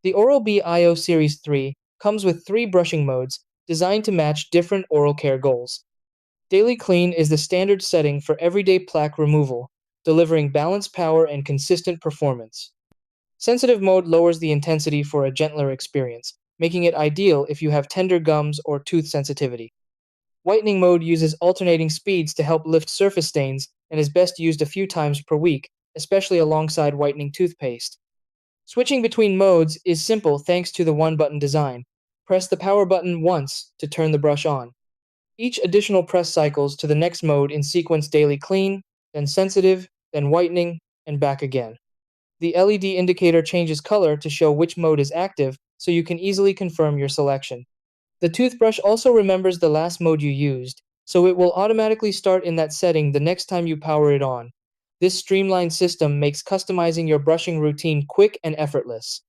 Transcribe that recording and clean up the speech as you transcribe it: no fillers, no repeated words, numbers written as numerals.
The Oral-B IO Series 3 comes with 3 brushing modes designed to match different oral care goals. Daily Clean is the standard setting for everyday plaque removal, delivering balanced power and consistent performance. Sensitive mode lowers the intensity for a gentler experience, making it ideal if you have tender gums or tooth sensitivity. Whitening mode uses alternating speeds to help lift surface stains and is best used a few times per week, especially alongside whitening toothpaste. Switching between modes is simple thanks to the one-button design. Press the power button once to turn the brush on. Each additional press cycles to the next mode in sequence: daily clean, then sensitive, then whitening, and back again. The LED indicator changes color to show which mode is active, so you can easily confirm your selection. The toothbrush also remembers the last mode you used, so it will automatically start in that setting the next time you power it on. This streamlined system makes customizing your brushing routine quick and effortless.